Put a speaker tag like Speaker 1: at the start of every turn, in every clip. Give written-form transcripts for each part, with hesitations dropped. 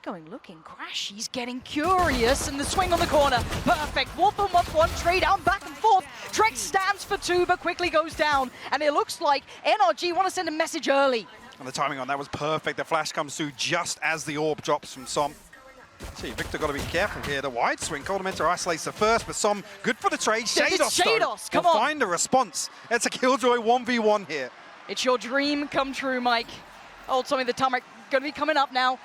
Speaker 1: going looking. crashies getting curious, and the swing on the corner. Perfect. Wolfen wants one, trade down, back and forth. Trexx stands for two, but quickly goes down. And it looks like NRG want to send a message early.
Speaker 2: And the timing on that was perfect. The flash comes through just as the orb drops from Som. See, Victor got to be careful here. The wide swing. koldamenta isolates the first, but Som good for the trade.
Speaker 1: sheydos, come
Speaker 2: will
Speaker 1: on.
Speaker 2: find a response. It's a Killjoy 1v1 here.
Speaker 1: It's your dream come true, Mike. Old Tommy the Turmeric going to be coming up now.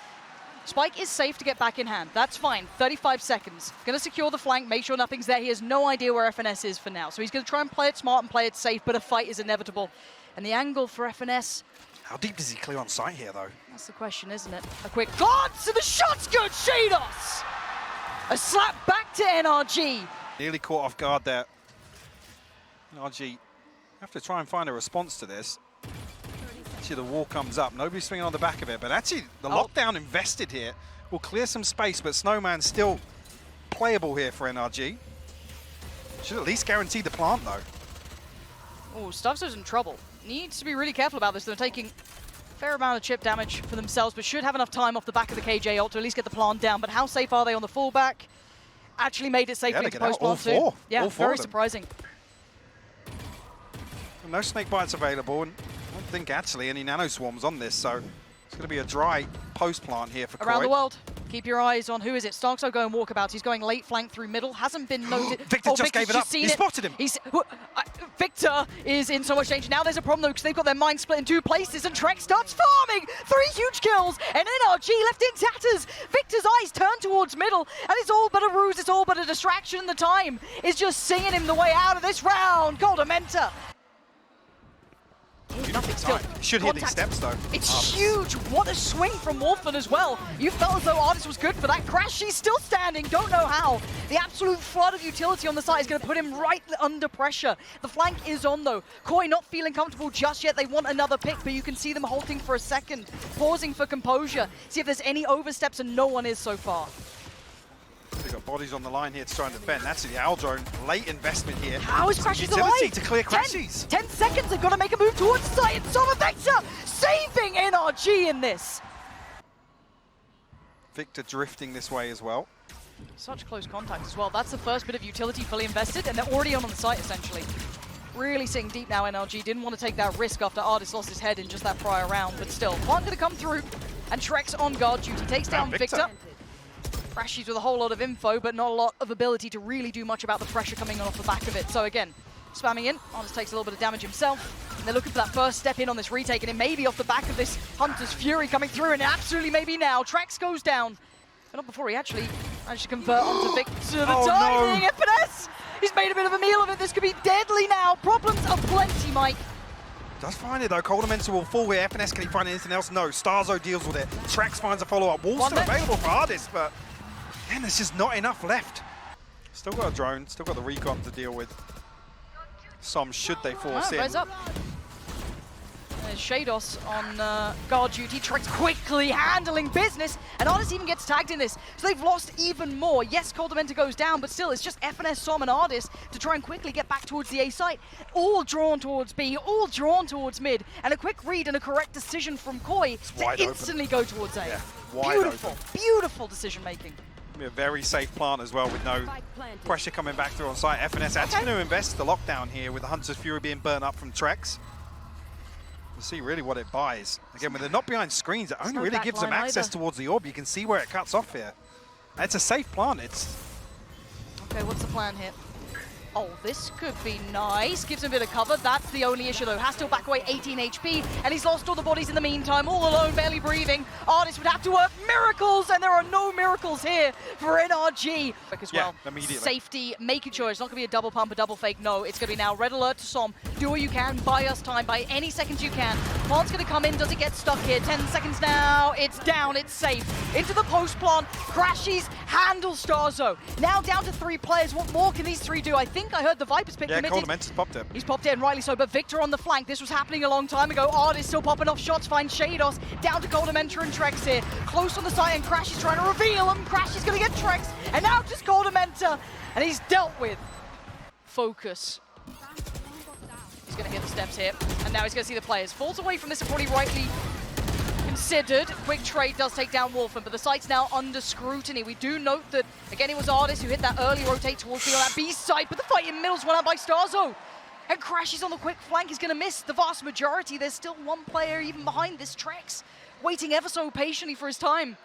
Speaker 1: Spike is safe to get back in hand. That's fine. 35 seconds. Going to secure the flank, make sure nothing's there. He has no idea where FNS is for now. So he's going to try and play it smart and play it safe, but a fight is inevitable. And the angle for FNS...
Speaker 2: How deep does he clear on site here, though?
Speaker 1: That's the question, isn't it? A quick glance, and the shot's good! sheydos! A slap back to NRG.
Speaker 2: Nearly caught off guard there. NRG have to try and find a response to this. Actually, the wall comes up. Nobody's swinging on the back of it, but actually, the lockdown invested here will clear some space, but Snowman's still playable here for NRG. Should at least guarantee the plant, though.
Speaker 1: Oh, starxo's in trouble. Needs to be really careful about this. They're taking a fair amount of chip damage for themselves, but should have enough time off the back of the KJ ult to at least get the plant down. But how safe are they on the fallback? Actually made it safe into post-plant too. Yeah, very surprising.
Speaker 2: No snake bites available, and I don't think actually any nano swarms on this, so it's going to be a dry post-plant here for
Speaker 1: Around
Speaker 2: Koi.
Speaker 1: the world. Keep your eyes on, who is it? starxo going walkabouts. He's going late flank through middle. Hasn't been noted.
Speaker 2: Victor just gave it up. He spotted him.
Speaker 1: Victor is in so much danger. Now there's a problem though, because they've got their mind split in two places, and trexx starts farming. 3 huge kills, and NRG left in tatters. Victor's eyes turn towards middle, and it's all but a ruse. It's all but a distraction. The time is just singing him the way out of this round. koldamenta. Nothing still.
Speaker 2: Should hit these steps though.
Speaker 1: It's huge. What a swing from Wolfen as well. You felt as though ardiis was good for that. crashies still standing. Don't know how. The absolute flood of utility on the side is going to put him right under pressure. The flank is on though. Koi not feeling comfortable just yet. They want another pick, but you can see them halting for a second, pausing for composure. See if there's any oversteps, and no one is so far.
Speaker 2: They've got bodies on the line here to try and defend. That's the Owl drone. Late investment here.
Speaker 1: How is crashies alive?
Speaker 2: To clear crashies.
Speaker 1: 10 seconds. They've got to make a move towards the site. And Victor saving NRG in this.
Speaker 2: Victor drifting this way as well.
Speaker 1: Such close contact as well. That's the first bit of utility fully invested, and they're already on the site essentially. Really sitting deep now. NRG didn't want to take that risk after ardiis lost his head in just that prior round, but still, one going to come through, and trexx on guard duty takes down Victor. crashies with a whole lot of info, but not a lot of ability to really do much about the pressure coming off the back of it. So again, spamming in. ardiis takes a little bit of damage himself. And they're looking for that first step in on this retake, and it may be off the back of this Hunter's Fury coming through, and absolutely maybe now. trexx goes down, but not before he actually managed to convert onto Victor. The timing,
Speaker 2: no.
Speaker 1: FNS! He's made a bit of a meal of it. This could be deadly now. Problems are plenty, Mike.
Speaker 2: Does find it though. koldamenta will fall here. FNS, can he find anything else? No. starxo deals with it. trexx finds a follow-up. Wall's still available for ardiis, but man, there's just not enough left. Still got a drone, still got the recon to deal with. Some should they force in.
Speaker 1: Rise up. There's sheydos on guard duty. trexx quickly handling business, and ardiis even gets tagged in this. So they've lost even more. Yes, koldamenta goes down, but still, it's just FNS, Som, and ardiis to try and quickly get back towards the A site. All drawn towards B, all drawn towards mid, and a quick read and a correct decision from Koi to instantly go towards A.
Speaker 2: Yeah,
Speaker 1: beautiful, beautiful decision making.
Speaker 2: A very safe plant as well with no pressure coming back through on site. FNS actually going to invest the lockdown here with the Hunter's Fury being burnt up from trexx. We'll see really what it buys. Again, when they're not behind screens, it only really gives them access towards the orb. You can see where it cuts off here. It's a safe plant.
Speaker 1: Okay, what's the plan here? Oh, this could be nice. Gives him a bit of cover. That's the only issue, though. Has to back away 18 HP, and he's lost all the bodies in the meantime. All alone, barely breathing. ardiis would have to work miracles, and there are no miracles here for NRG. As well.
Speaker 2: Immediately.
Speaker 1: Safety, making sure it's not going to be a double pump, a double fake. No, it's going to be now red alert to Som. Do what you can. Buy us time. Buy any seconds you can. Plant's going to come in. Does it get stuck here? 10 seconds now. It's down. It's safe. Into the post plant. crashies handle starxo. Now down to 3 players. What more can these 3 do? I think I heard the Viper's pick committed.
Speaker 2: koldamenta's popped it.
Speaker 1: He's popped it, and rightly so, but Victor on the flank. This was happening a long time ago. ardiis still popping off shots, finds sheydos. Down to koldamenta and trexx here. Close on the side, and crashies trying to reveal him. crashies going to get trexx, and now just koldamenta, and he's dealt with. Focus. He's going to hit the steps here, and now he's going to see the players. Falls away from this and probably rightly considered. Quick trade does take down Wolfen, but the site's now under scrutiny. We do note that, again, it was ardiis who hit that early rotate towards the that B site, but the fight in middle's won out by starxo. And crashies on the quick flank is going to miss the vast majority. There's still one player even behind this trexx, waiting ever so patiently for his time.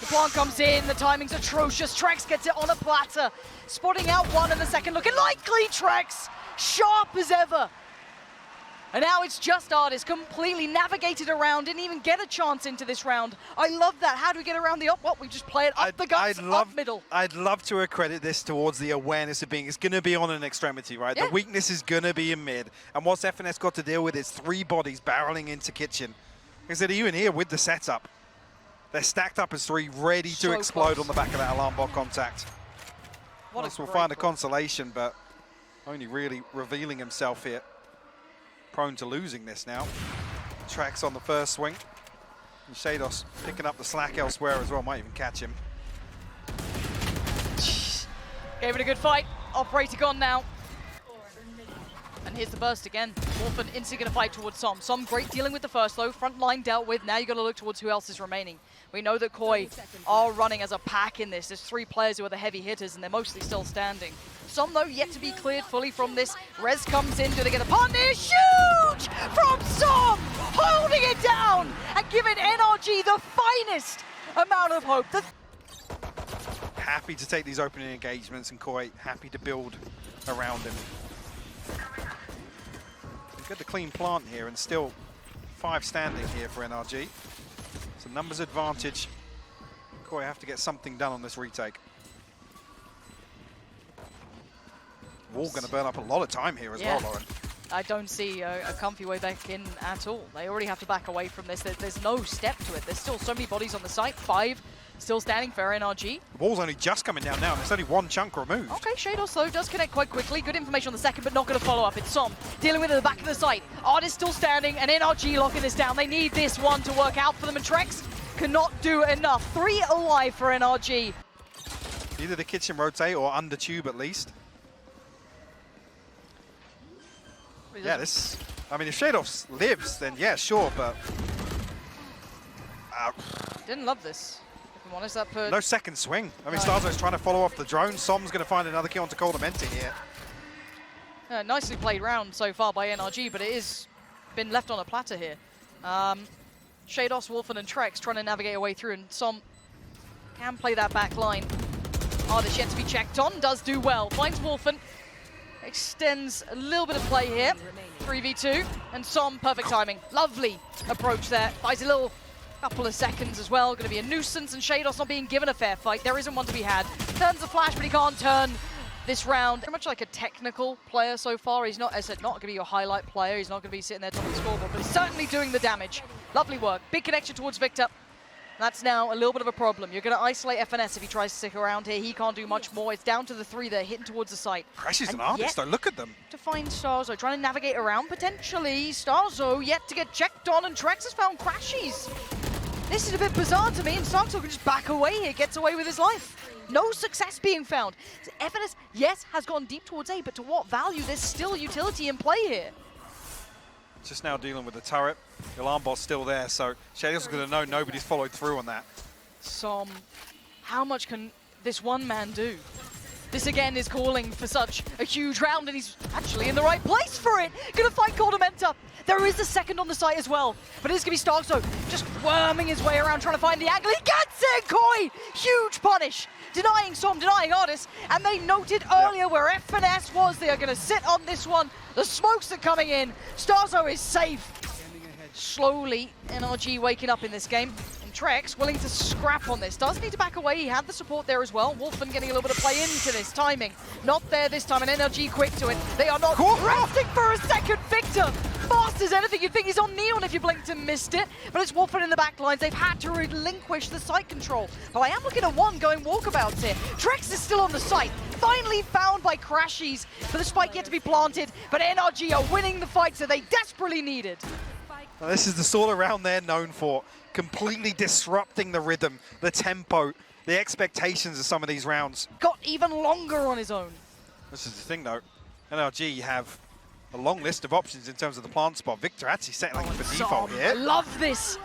Speaker 1: The plant comes in, the timing's atrocious. trexx gets it on a platter. Spotting out one in the second, looking likely. trexx, sharp as ever. And now it's just ardiis, completely navigated around, didn't even get a chance into this round. I love that. How do we get around the up? What, we just play it up the guts, up middle.
Speaker 2: I'd love to accredit this towards the awareness of being, it's going to be on an extremity, right? Yeah. The weakness is going to be in mid. And what's FNS got to deal with is 3 bodies barreling into kitchen. I said, even here with the setup, they're stacked up as 3, ready to explode close on the back of that alarm bot contact. We'll find a consolation, but only really revealing himself here. Prone to losing this now. trexx on the first swing. And sheydos picking up the slack elsewhere as well. Might even catch him.
Speaker 1: Gave it a good fight. Operator gone now. And here's the burst again. Wolfen instantly going to fight towards Som. Som great dealing with the first though. Front line dealt with. Now you got to look towards who else is remaining. We know that Koi are running as a pack in this. There's 3 players who are the heavy hitters and they're mostly still standing. Som though yet to be cleared fully from this. Rez comes in. Do they get a partner? Huge from Som! Holding it down and giving NRG the finest amount of hope.
Speaker 2: Happy to take these opening engagements and Koi happy to build around him. Get the clean plant here and still 5 standing here for NRG. So numbers advantage. Koi have to get something done on this retake. Wall going to burn up a lot of time here as well, Lauren.
Speaker 1: I don't see a comfy way back in at all. They already have to back away from this. There's no step to it. There's still so many bodies on the site. 5 still standing for NRG.
Speaker 2: The wall's only just coming down now, and there's only 1 chunk removed.
Speaker 1: Okay, sheydos though does connect quite quickly. Good information on the second, but not going to follow up. It's Som dealing with it at the back of the site. ardiis still standing, and NRG locking this down. They need this one to work out for them, and trexx cannot do enough. 3 alive for NRG.
Speaker 2: Either the kitchen rotate or under tube at least. Yeah, this, I mean, if sheydos lives, then yeah, sure, but...
Speaker 1: Didn't love this. If I'm honest, that put...
Speaker 2: No second swing. I mean, starxo's trying to follow off the drone. Som's going to find another kill onto koldamenta here.
Speaker 1: Yeah, nicely played round so far by NRG, but it is been left on a platter here. sheydos, Wolfen, and trexx trying to navigate a way through, and Som can play that back line. ardiis yet to be checked on, does do well. Finds Wolfen. Extends a little bit of play here. 3v2, and Som, perfect timing. Lovely approach there. Buys a little couple of seconds as well. Going to be a nuisance, and sheydos not being given a fair fight. There isn't one to be had. Turns the flash, but he can't turn this round. Very much like a technical player so far. He's not, as I said, not going to be your highlight player. He's not going to be sitting there top of the scoreboard, but he's certainly doing the damage. Lovely work. Big connection towards Victor. That's now a little bit of a problem. You're going to isolate FNS if he tries to stick around here. He can't do much more. It's down to the 3 there, hitting towards the site.
Speaker 2: crashies and ardiis, though. Look at them.
Speaker 1: To find starxo, trying to navigate around potentially. starxo yet to get checked on, and trexx has found crashies. This is a bit bizarre to me, and starxo can just back away here, gets away with his life. No success being found. So FNS, yes, has gone deep towards A, but to what value? There's still utility in play here.
Speaker 2: Just now dealing with the turret. The alarm bot's still there, so sheydos is going to know nobody's followed through on that.
Speaker 1: Som, how much can this one man do? This again is calling for such a huge round, and he's actually in the right place for it. Gonna fight koldamenta. There is a second on the site as well, but it's gonna be starxo just worming his way around, trying to find the angle. He gets it, Koi! Huge punish. Denying Som, denying ardiis, and they noted earlier where FNS was. They are gonna sit on this one. The smokes are coming in. starxo is safe. Slowly, NRG waking up in this game. And trexx willing to scrap on this. Does need to back away. He had the support there as well. Wolfen getting a little bit of play into this. Timing not there this time, and NRG quick to it. They are not resting for a second. Victor, fast as anything. You'd think he's on Neon if you blinked and missed it. But it's Wolfen in the back lines. They've had to relinquish the site control. But I am looking at one going walkabouts here. trexx is still on the site. Finally found by crashies. For the spike yet to be planted. But NRG are winning the fight, so they desperately needed.
Speaker 2: Now, this is the sort of round they're known for, completely disrupting the rhythm, the tempo, the expectations of some of these rounds.
Speaker 1: Got even longer on his own.
Speaker 2: This is the thing though, NRG have a long list of options in terms of the plant spot. Victor actually settling for default here.
Speaker 1: Love this.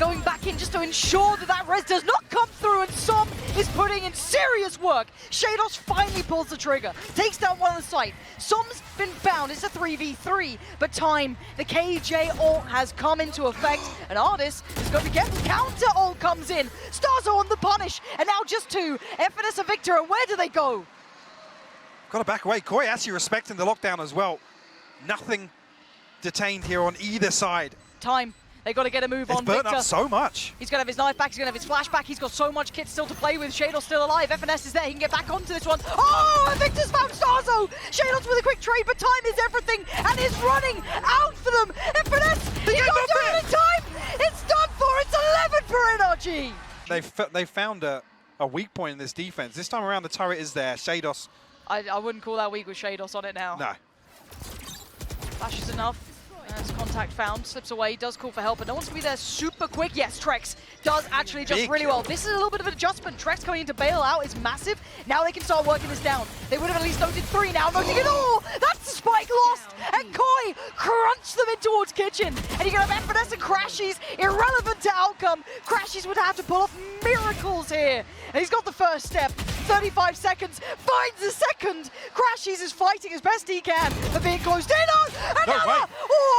Speaker 1: going back in just to ensure that that res does not come through, and Som is putting in serious work. Sheydos finally pulls the trigger, takes down one on the site. Som's been found, it's a 3v3, but time, the KJ ult has come into effect, and ardiis is going to get the counter ult comes in. starxo on the punish, and now just two. FNS and Victor, and where do they go?
Speaker 2: Got to back away. Koi actually respecting the lockdown as well. Nothing detained here on either side.
Speaker 1: Time. They got to get a move on
Speaker 2: Victor.
Speaker 1: Victor.
Speaker 2: Up so much.
Speaker 1: He's going to have his knife back, he's going to have his flash back, he's got so much kit still to play with. sheydos still alive, FNS is there, he can get back onto this one. Oh, and Victor's found starxo! sheydos with a quick trade, but time is everything, and is running out for them. FNS, he can't do it in time! It's done for, it's 11 for NRG!
Speaker 2: They found a weak point in this defense. This time around the turret is there, sheydos.
Speaker 1: I wouldn't call that weak with sheydos on it now.
Speaker 2: No.
Speaker 1: Flash is enough. As contact found, slips away, does call for help, but no one's going to be there super quick. Yes, trexx does actually adjust really well. This is a little bit of an adjustment. trexx coming in to bail out is massive. Now they can start working this down. They would have at least noted 3 now, noting it all. That's the spike lost, and Koi crunched them in towards kitchen. And you're going to have FNS and crashies, irrelevant to outcome. crashies would have to pull off miracles here. And he's got the first step. 35 seconds, finds the second. crashies is fighting as best he can, but being closed in on. Another!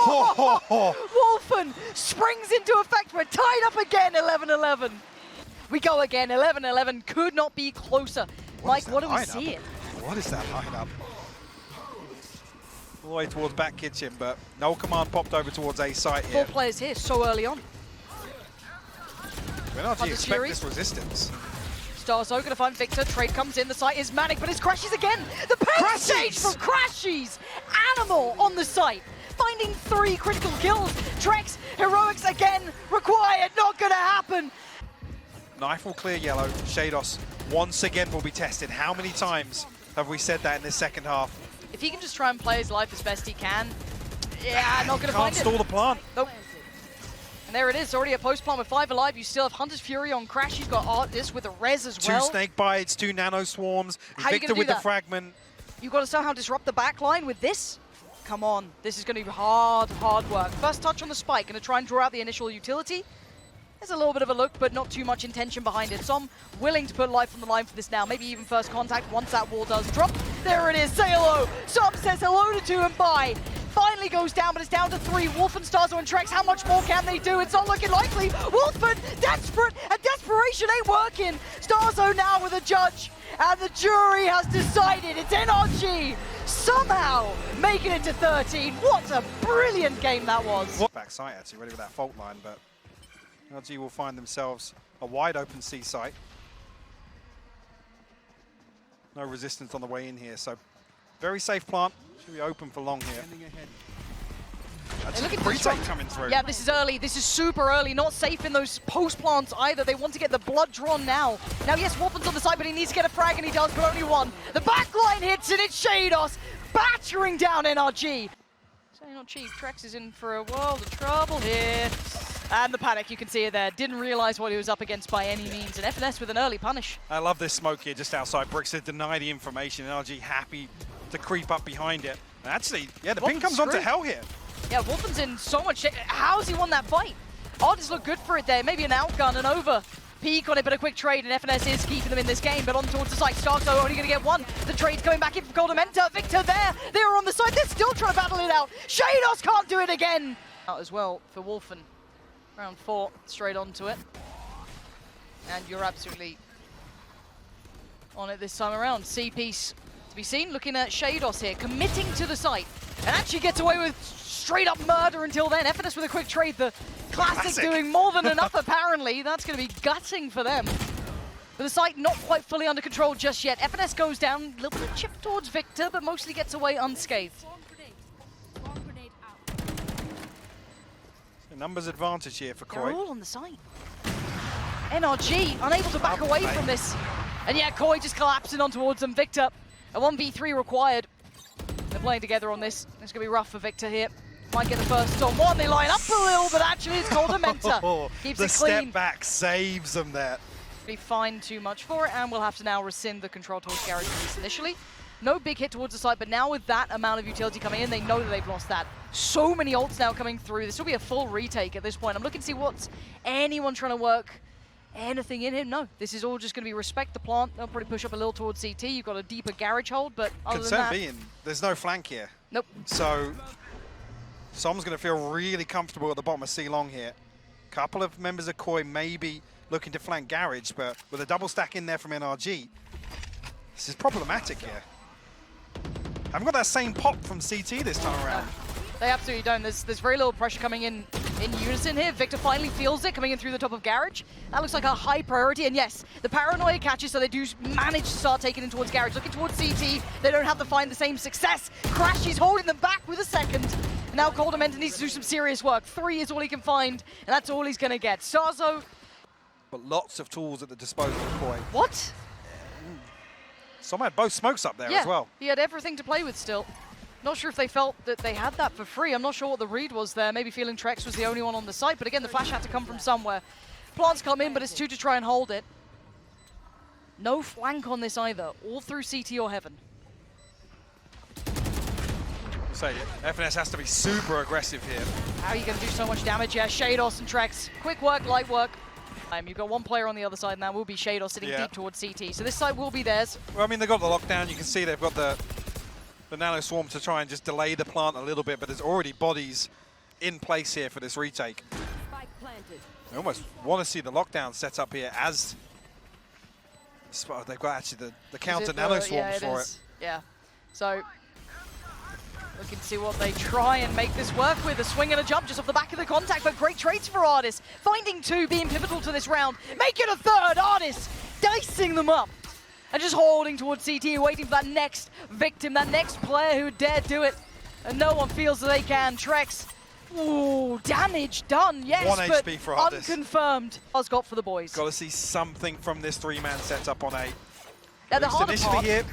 Speaker 1: Wolfen springs into effect. We're tied up again, 11-11. We go again, 11-11. Could not be closer. Mike, what do we see?
Speaker 2: What is that lineup? All the way towards back kitchen, but no command popped over towards A site here.
Speaker 1: 4 players here so early on.
Speaker 2: When do you expect this resistance?
Speaker 1: starxo going to find Victor. Trade comes in. The site is manic, but it's crashies again. The pain stage from crashies. Animal on the site. Finding 3 critical kills. trexx, heroics again required. Not going to happen.
Speaker 2: Knife will clear yellow. sheydos once again will be tested. How many times have we said that in this second half?
Speaker 1: If he can just try and play his life as best he can, yeah, not going to find it.
Speaker 2: Can't stall the plant.
Speaker 1: Nope. And there it is, already a post plant with 5 alive. You still have Hunter's Fury on crash. He's got ardiis with a res as well.
Speaker 2: 2 snake bites, 2 nano swarms.
Speaker 1: How
Speaker 2: Victor with the fragment.
Speaker 1: You've got to somehow disrupt the back line with this. Come on, this is going to be hard work. First touch on the spike, going to try and draw out the initial utility. There's a little bit of a look, but not too much intention behind it. Som willing to put life on the line for this now. Maybe even first contact once that wall does drop. There it is, say hello. Som says hello to 2 and bye. Finally goes down, but it's down to 3. Wolfen, starxo, and trexx. How much more can they do? It's not looking likely. Wolfen, desperate, and desperation ain't working. starxo now with a judge, and the jury has decided it's NRG. Somehow making it to 13. What a brilliant game that was.
Speaker 2: Back site actually, ready with that fault line, but NRG will find themselves a wide open C site. No resistance on the way in here, so very safe plant. Should be open for long here. That's a retake coming through.
Speaker 1: Yeah, this is early. This is super early. Not safe in those post plants either. They want to get the blood drawn now. Now, yes, Wolfen's on the side, but he needs to get a frag, and he does, but only 1. The backline hits, and it's sheydos battering down NRG. So not cheap. trexx is in for a world of trouble here. And the panic, you can see it there. Didn't realize what he was up against by any means. And FNS with an early punish.
Speaker 2: I love this smoke here just outside bricks to deny the information. NRG happy to creep up behind it. And actually, yeah, the ping comes onto hell here. Yeah,
Speaker 1: Wolfen's in so much shit. How's he won that fight? ardiis look good for it there. Maybe an outgun and over. Peek on it, but a quick trade, and FNS is keeping them in this game, but on towards the site. starxo only going to get 1. The trade's coming back in from koldamenta. Victor there. They are on the side. They're still trying to battle it out. sheydos can't do it again. Out as well for Wolfen. Round 4, straight onto it. And you're absolutely on it this time around. C-piece to be seen. Looking at sheydos here, committing to the site. And actually gets away with straight up murder until then. FNS with a quick trade. The classic doing more than enough apparently. That's going to be gutting for them. But the site not quite fully under control just yet. FNS goes down, a little bit of chip towards Victor, but mostly gets away unscathed.
Speaker 2: A numbers advantage here for Koi.
Speaker 1: They're all on the site. NRG unable to back away from this. And yeah, Koi just collapsing on towards them. Victor, a 1v3 required. They're playing together on this. It's going to be rough for Victor here. Might get the first on 1. They line up a little, but actually it's koldamenta. Keeps it clean.
Speaker 2: The step back saves them there.
Speaker 1: Be fined too much for it, and we'll have to now rescind the control towards garage initially. No big hit towards the side, but now with that amount of utility coming in, they know that they've lost that. So many ults now coming through. This will be a full retake at this point. I'm looking to see what's anyone trying to work anything in him. No, this is all just going to be respect the plant. They'll probably push up a little towards CT. You've got a deeper garage hold, but other than that...
Speaker 2: being, there's no flank here.
Speaker 1: Nope.
Speaker 2: So, Som's going to feel really comfortable at the bottom of C long here. Couple of members of Koi maybe looking to flank garage, but with a double stack in there from NRG, this is problematic here. Haven't got that same pop from CT this time around.
Speaker 1: They absolutely don't. There's very little pressure coming in unison here. Victor finally feels it coming in through the top of garage. That looks like a high priority, and yes, the paranoia catches, so they do manage to start taking in towards garage. Looking towards CT, they don't have to find the same success. crashies holding them back with a second. And now koldamenta needs to do some serious work. 3 is all he can find, and that's all he's going to get. starxo.
Speaker 2: But lots of tools at the disposal of Koi.
Speaker 1: What?
Speaker 2: Som had both smokes up there as well.
Speaker 1: He had everything to play with still. Not sure if they felt that they had that for free. I'm not sure what the read was there. Maybe feeling trexx was the only one on the site. But again, the flash had to come from somewhere. Plants come in, but it's 2 to try and hold it. No flank on this either. All through CT or Heaven.
Speaker 2: So FNS has to be super aggressive here.
Speaker 1: How are you going to do so much damage? Yeah, sheydos and trexx. Quick work, light work. You've got one player on the other side, and that will be sheydos sitting deep towards CT. So this side will be theirs.
Speaker 2: Well, I mean, they've got the lockdown. You can see they've got the nano swarm to try and just delay the plant a little bit, but there's already bodies in place here for this retake. I almost want to see the lockdown set up here as they've got actually the counter nano swarms for it.
Speaker 1: Yeah. So looking to see what they try and make this work with. A swing and a jump just off the back of the contact, but great trades for ardiis. Finding 2 being pivotal to this round. Make it a third. ardiis dicing them up. And just holding towards CT, waiting for that next victim, that next player who would dare do it. And no one feels that they can. trexx. Ooh, damage done, yes,
Speaker 2: 1
Speaker 1: but
Speaker 2: HP for ardiis.
Speaker 1: Unconfirmed. Has got for the boys.
Speaker 2: Got to see something from this 3-man setup on A.
Speaker 1: Yeah, the harder
Speaker 2: initially
Speaker 1: part.
Speaker 2: Here,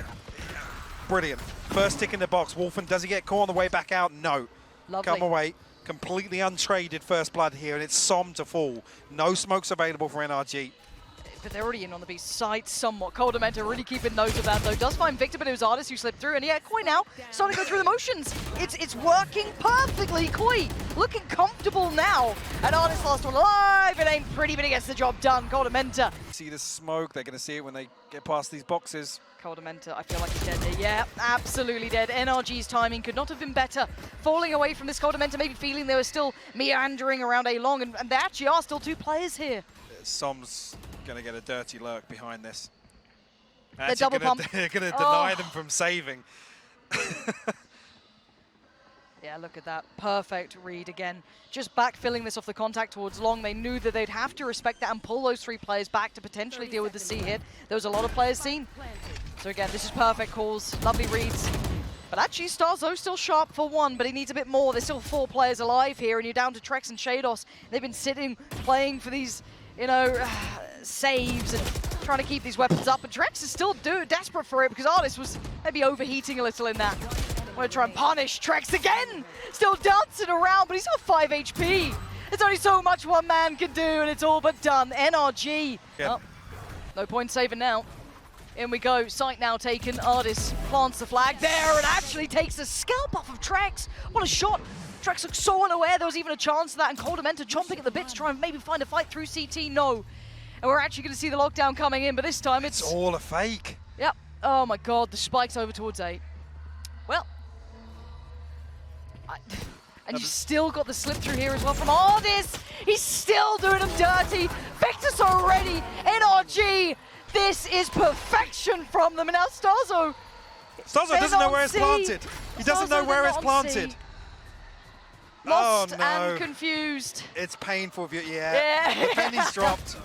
Speaker 2: brilliant. First tick in the box. Wolfen, does he get caught on the way back out? No.
Speaker 1: Lovely.
Speaker 2: Come away. Completely untraded first blood here, and it's Som to fall. No smokes available for NRG.
Speaker 1: But they're already in on the B side somewhat. koldamenta really keeping note of that, though. Does find Victor, but it was ardiis who slipped through. And yeah, Koi now starting to go through the motions. It's working perfectly. Koi looking comfortable now. And ardiis last one alive. It ain't pretty, but he gets the job done. koldamenta.
Speaker 2: See the smoke. They're going to see it when they get past these boxes.
Speaker 1: koldamenta, I feel like he's dead there. Yeah, absolutely dead. NRG's timing could not have been better. Falling away from this koldamenta, maybe feeling they were still meandering around A long, and there actually are still 2 players here.
Speaker 2: Som's going to get a dirty lurk behind this.
Speaker 1: They're double pump.
Speaker 2: They're going to deny them from saving.
Speaker 1: Yeah, look at that. Perfect read again. Just backfilling this off the contact towards long. They knew that they'd have to respect that and pull those 3 players back to potentially deal with the C hit. There was a lot of players seen. So again, this is perfect calls. Lovely reads. But actually, starxo still sharp for 1, but he needs a bit more. There's still 4 players alive here, and you're down to trexx and sheydos. They've been sitting, playing for these, you know, saves and trying to keep these weapons up. And trexx is still desperate for it because ardiis was maybe overheating a little in that. Want to try and punish trexx again. Still dancing around, but he's got 5 HP. There's only so much one man can do, and it's all but done. NRG.
Speaker 2: Yep.
Speaker 1: Oh, no point saving now. In we go. Site now taken. ardiis plants the flag there and actually takes the scalp off of trexx. What a shot. trexx looks so unaware there was even a chance of that, and koldamenta chomping at the bit to try and maybe find a fight through CT. No. And we're actually going to see the lockdown coming in, but this time it's
Speaker 2: all a fake.
Speaker 1: Yep. Oh my god, the spike's over towards A. Well. And you still got the slip through here as well from ardiis. He's still doing him dirty. Victor's already. NRG. This is perfection from them. And now starxo.
Speaker 2: starxo doesn't know where it's planted. He doesn't know where it's planted.
Speaker 1: Lost
Speaker 2: oh, no.
Speaker 1: and confused.
Speaker 2: It's painful. Yeah. The penny's dropped.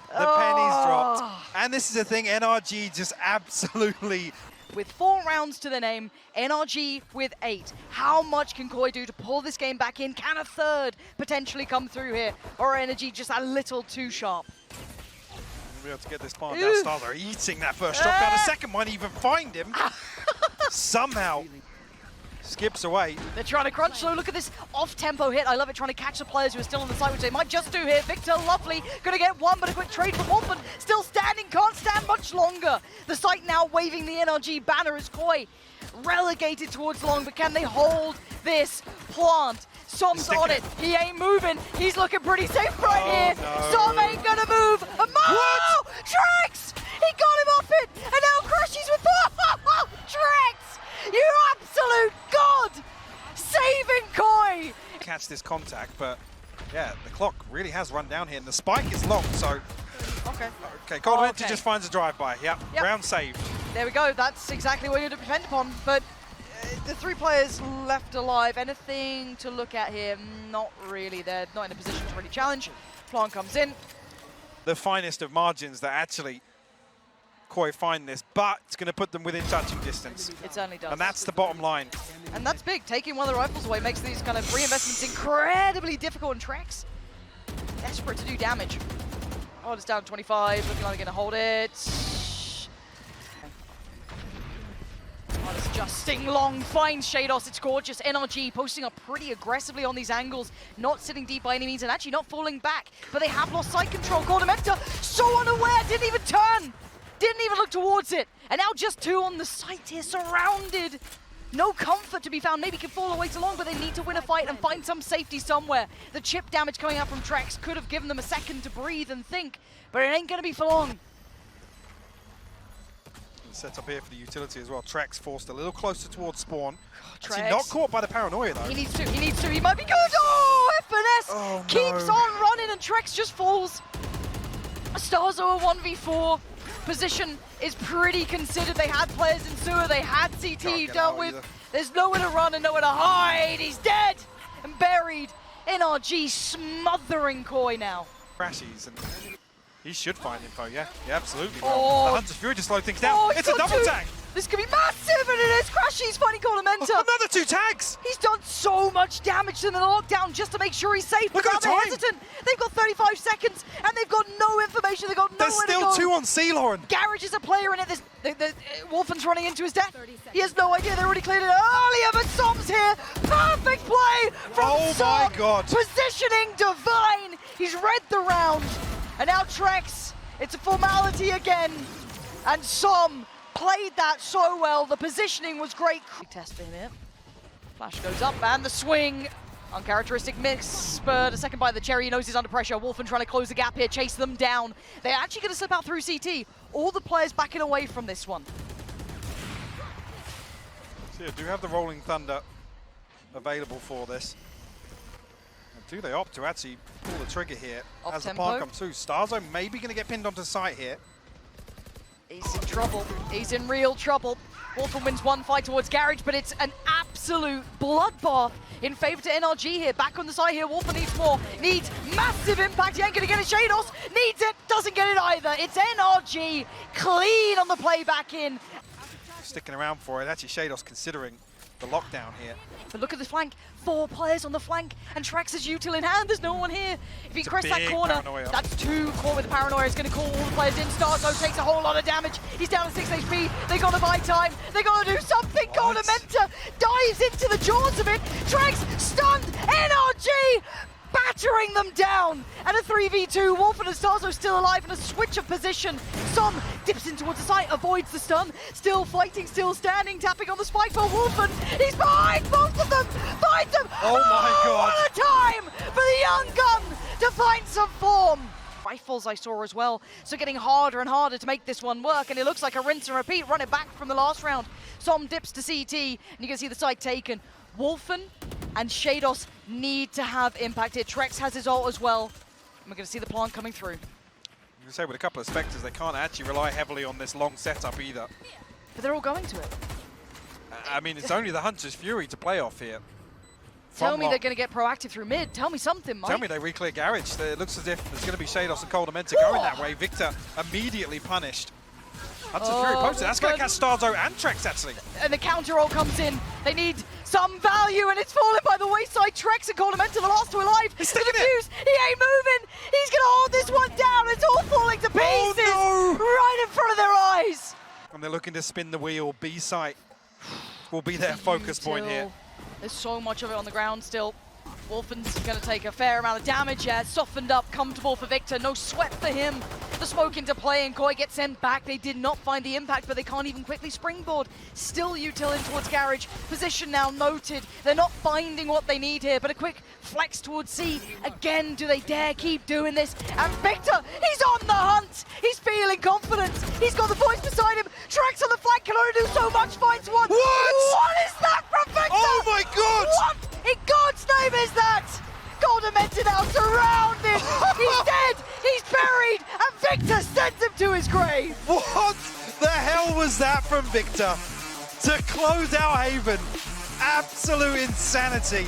Speaker 2: The penny's dropped. And this is the thing, NRG just absolutely...
Speaker 1: With 4 rounds to the name, NRG with 8. How much can Koi do to pull this game back in? Can a third potentially come through here? Or NRG just a little too sharp?
Speaker 2: We'll be able to get this plant down. starxo eating that first shot down. The second might even find him. Somehow. skips away.
Speaker 1: They're trying to crunch, so look at this off-tempo hit. I love it, trying to catch the players who are still on the side, which they might just do here. Victor, lovely, gonna get one, but a quick trade from Wolfen. Still standing, can't stand much longer. The site now waving the NRG banner as Koi relegated towards long, but can they hold this plant? Som's on it, he ain't moving. He's looking pretty safe right here.
Speaker 2: No.
Speaker 1: Som ain't gonna move. Trexx! He got him off it, and now crashies with Trexx! You absolute god! Saving Koi!
Speaker 2: Catch this contact, but yeah, the clock really has run down here, and the spike is long, so...
Speaker 1: Okay.
Speaker 2: Okay, koldamenta just finds a drive-by. Yep, round saved.
Speaker 1: There we go, that's exactly what you'd depend upon, but the 3 players left alive, anything to look at here? Not really, they're not in a position to really challenge. Plant comes in.
Speaker 2: The finest of margins that actually Koi find this, but it's going to put them within touching distance.
Speaker 1: It certainly does.
Speaker 2: And that's the bottom line.
Speaker 1: And that's big. Taking one of the rifles away makes these kind of reinvestments incredibly difficult, and trexx desperate to do damage. Oh, it's down 25, looking like they're going to hold it. Oh, it's adjusting long, finds sheydos, it's gorgeous. NRG posting up pretty aggressively on these angles, not sitting deep by any means, and actually not falling back. But they have lost sight control. koldamenta, so unaware, didn't even turn. Didn't even look towards it. And now just 2 on the site here, surrounded. No comfort to be found. Maybe can fall away too long, but they need to win a fight and find some safety somewhere. The chip damage coming out from trexx could have given them a second to breathe and think, but it ain't going to be for long.
Speaker 2: Set up here for the utility as well. Trexx forced a little closer towards spawn.
Speaker 1: Trexx.
Speaker 2: Not caught by the paranoia though.
Speaker 1: He needs to. He might be good. Oh, FNS keeps on running, and trexx just falls. starxo a 1v4. Position is pretty considered. They had players in sewer, they had CT dealt with.
Speaker 2: Either.
Speaker 1: There's nowhere to run and nowhere to hide. He's dead and buried. NRG smothering Koi now.
Speaker 2: Crashies, and he should find info, yeah. Yeah, absolutely.
Speaker 1: Oh.
Speaker 2: The Hunter's Fury to slow things down.
Speaker 1: Oh,
Speaker 2: It's a double tag.
Speaker 1: This could be massive, and it is. crashies finding koldamenta.
Speaker 2: Another 2 tags.
Speaker 1: He's done so much damage to the lockdown just to make sure he's safe.
Speaker 2: Look at the time.
Speaker 1: Hesitant. They've got 35 seconds, and they've got no information. They've got nowhere
Speaker 2: There's still
Speaker 1: to go.
Speaker 2: 2 on C, Lauren.
Speaker 1: Garage is a player in it. Wolfen's running into his death. He has no idea. They already cleared it earlier, but Som's here. Perfect play from Som.
Speaker 2: Oh my God.
Speaker 1: Positioning divine. He's read the round. And now trexx. It's a formality again. And Som played that so well. The positioning was great. Test for him here. Flash goes up, and the swing. Uncharacteristic mix, but a second by the cherry. He knows he's under pressure. Wolfen trying to close the gap here, chase them down. They're actually going to slip out through CT. All the players backing away from this one.
Speaker 2: So yeah, do have the Rolling Thunder available for this. And do they opt to actually pull the trigger here
Speaker 1: Off
Speaker 2: as
Speaker 1: tempo.
Speaker 2: the plant comes through? starxo maybe going to get pinned onto site here.
Speaker 1: He's in trouble. He's in real trouble. Wolfen wins one fight towards Garage, but it's an absolute bloodbath in favor to NRG here. Back on the side here, Wolfen needs more. Needs massive impact. He ain't going to get it. sheydos needs it. Doesn't get it either. It's NRG clean on the play back in.
Speaker 2: Sticking around for it. Actually, sheydos considering the lockdown here.
Speaker 1: But look at the flank. 4 players on the flank, and trexx is util in hand. There's no one here. If he crests that corner,
Speaker 2: paranoia.
Speaker 1: that's 2 caught with the paranoia. It's going to call all the players in. starxo takes a whole lot of damage. He's down to 6 HP. They got to buy time. They got to do something. koldamenta dives into the jaws of it. trexx stunned. NRG battering them down. And a 3v2. Wolfen and starxo still alive in a switch of position. Som dips in towards the site, avoids the stun. Still fighting, still standing, tapping on the spike for Wolfen. He's behind both of them. Finds them.
Speaker 2: Oh my God.
Speaker 1: What a time for the young gun to find some form. Rifles I saw as well, so getting harder and harder to make this one work, and it looks like a rinse and repeat. Run it back from the last round. Som dips to CT, and you can see the site taken. Wolfen and sheydos need to have impact here. trexx has his ult as well. And we're going to see the plant coming through.
Speaker 2: You can say with a couple of Spectres, they can't actually rely heavily on this long setup either.
Speaker 1: But they're all going to it.
Speaker 2: I mean, it's only the Hunter's Fury to play off here.
Speaker 1: Tell me they're going to get proactive through mid. Tell me something, Mike.
Speaker 2: Tell me they re-clear Garage. It looks as if there's going to be sheydos and koldamenta going that way. Victor immediately punished. Hunter's Fury posted. That's going to catch starxo and trexx, actually.
Speaker 1: And the counter roll comes in. They need some value, and it's fallen by the wayside. trexx and koldamenta, the last 2 alive.
Speaker 2: He's
Speaker 1: The
Speaker 2: sticking it.
Speaker 1: defuse, he ain't moving. He's going to hold this one down. It's all falling to pieces.
Speaker 2: Oh, no.
Speaker 1: Right in front of their eyes.
Speaker 2: And they're looking to spin the wheel. B site will be their focus point here.
Speaker 1: There's so much of it on the ground still. Wolfen's going to take a fair amount of damage. Yeah, softened up, comfortable for Victor. No sweat for him. The smoke into play and Koi gets sent back. They did not find the impact, but they can't even quickly springboard. Still util in towards Garage. Position now noted. They're not finding what they need here, but a quick flex towards C. Again, do they dare keep doing this? And Victor, he's on the hunt. He's feeling confidence. He's got the voice beside him. trexx on the flank can only do so much. Finds one.
Speaker 2: What?
Speaker 1: What is that from Victor?
Speaker 2: Oh my God!
Speaker 1: What in God's name is that? Koldamenta now surrounded. He's dead. He's buried. And Victor sends him to his grave.
Speaker 2: What the hell was that from Victor? To close out Haven. Absolute insanity.